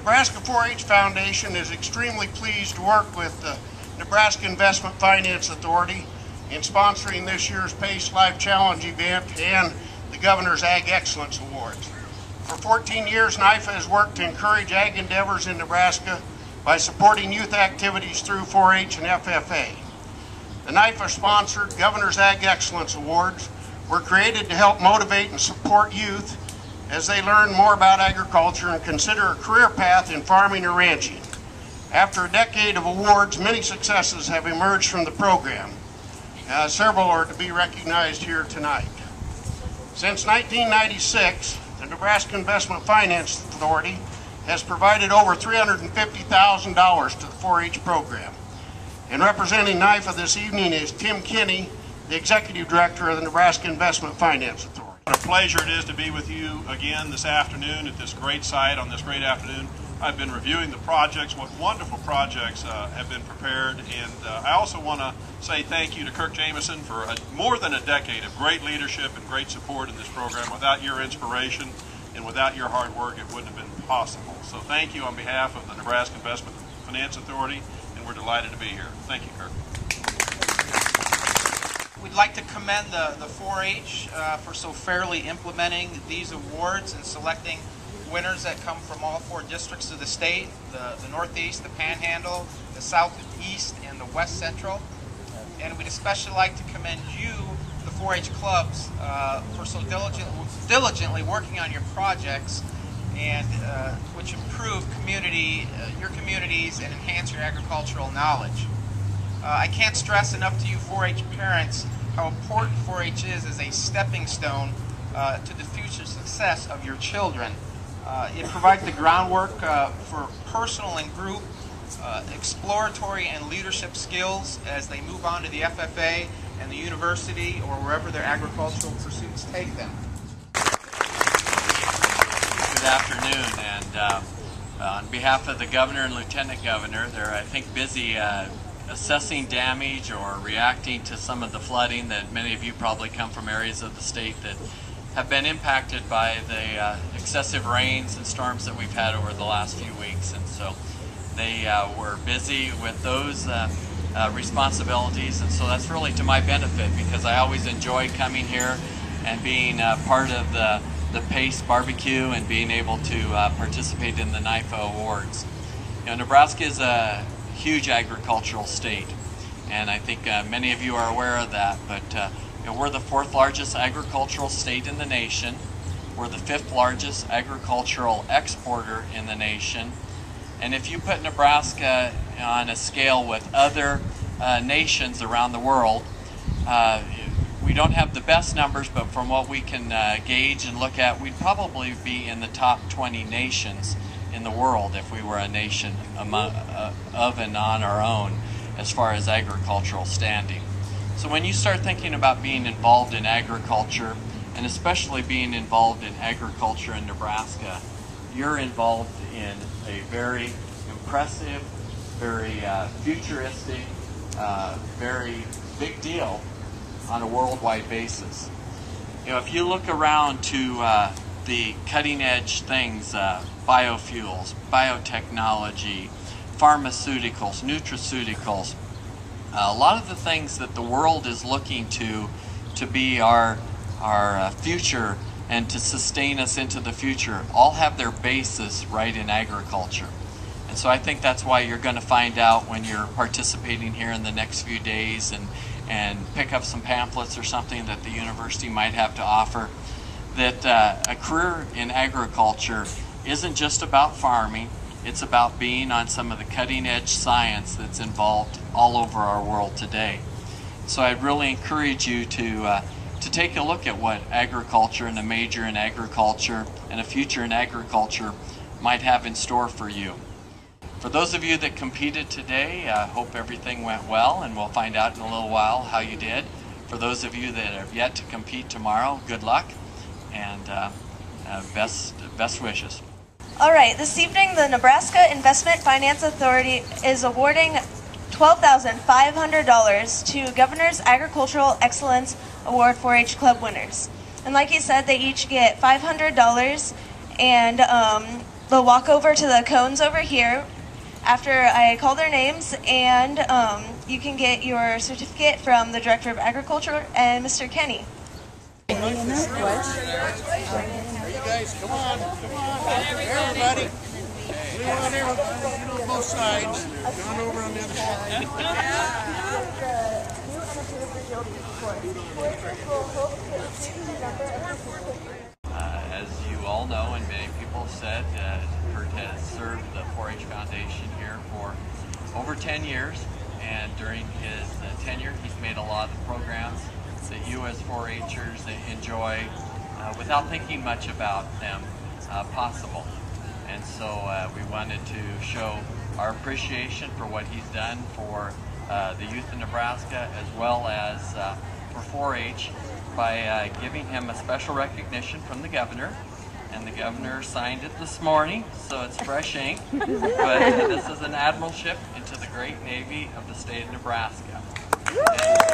Nebraska 4-H Foundation is extremely pleased to work with the Nebraska Investment Finance Authority in sponsoring this year's PACE Life Challenge event and the Governor's Ag Excellence Awards. For 14 years, NIFA has worked to encourage ag endeavors in Nebraska by supporting youth activities through 4-H and FFA. The NIFA-sponsored Governor's Ag Excellence Awards were created to help motivate and support youth as they learn more about agriculture and consider a career path in farming or ranching. After a decade of awards, many successes have emerged from the program. Several are to be recognized here tonight. Since 1996, the Nebraska Investment Finance Authority has provided over $350,000 to the 4-H program. And representing NIFA this evening is Tim Kinney, the Executive Director of the Nebraska Investment Finance Authority. What a pleasure it is to be with you again this afternoon at this great site on this great afternoon. I've been reviewing the projects, what wonderful projects have been prepared, and I also want to say thank you to Kirk Jamison for more than a decade of great leadership and great support in this program. Without your inspiration and without your hard work, it wouldn't have been possible. So thank you on behalf of the Nebraska Investment Finance Authority, and we're delighted to be here. Thank you, Kirk. We'd like to commend the 4-H for so fairly implementing these awards and selecting winners that come from all 4 districts of the state, the Northeast, the Panhandle, the Southeast, and the West Central. And we'd especially like to commend you, the 4-H clubs, for so diligently working on your projects and which improve your communities and enhance your agricultural knowledge. I can't stress enough to you 4-H parents how important 4-H is as a stepping stone to the future success of your children. It provides the groundwork for personal and group exploratory and leadership skills as they move on to the FFA and the university or wherever their agricultural pursuits take them. Good afternoon, and on behalf of the Governor and Lieutenant Governor, they're, I think, busy assessing damage or reacting to some of the flooding that many of you probably come from areas of the state that have been impacted by the excessive rains and storms that we've had over the last few weeks. And so they were busy with those responsibilities, and so that's really to my benefit because I always enjoy coming here and being part of the PACE barbecue and being able to participate in the NIFA awards. You know, Nebraska is a huge agricultural state, and I think many of you are aware of that, but you know, we're the 4th largest agricultural state in the nation. We're the 5th largest agricultural exporter in the nation. And if you put Nebraska on a scale with other nations around the world, we don't have the best numbers, but from what we can gauge and look at, we'd probably be in the top 20 nations in the world if we were a nation of and on our own as far as agricultural standing. So when you start thinking about being involved in agriculture, and especially being involved in agriculture in Nebraska, you're involved in a very impressive, very futuristic, very big deal on a worldwide basis. You know, if you look around to the cutting edge things, biofuels, biotechnology, pharmaceuticals, nutraceuticals, a lot of the things that the world is looking to be our future and to sustain us into the future all have their basis right in agriculture. And so I think that's why you're going to find out when you're participating here in the next few days and pick up some pamphlets or something that the university might have to offer, that a career in agriculture isn't just about farming, it's about being on some of the cutting edge science that's involved all over our world today. So I'd really encourage you to take a look at what agriculture and a major in agriculture and a future in agriculture might have in store for you. For those of you that competed today, I hope everything went well, and we'll find out in a little while how you did. For those of you that have yet to compete tomorrow, good luck and best wishes. All right, this evening the Nebraska Investment Finance Authority is awarding $12,500 to Governor's Agricultural Excellence Award 4-H Club winners. And like he said, they each get $500, and they'll walk over to the cones over here after I call their names, and you can get your certificate from the Director of Agriculture and Mr. Kenny. Hey, you guys, come on, everybody. We want everybody on both sides. Going over on the other side. As you all know, and many people said, Kurt has served the 4-H Foundation here for over 10 years, and during his tenure he's made a lot of programs that you as 4-Hers enjoy without thinking much about them possible. And so we wanted to show our appreciation for what he's done for the youth in Nebraska, as well as for 4-H, by giving him a special recognition from the governor. And the governor signed it this morning, so it's fresh ink. But this is an admiralship into the great Navy of the state of Nebraska. And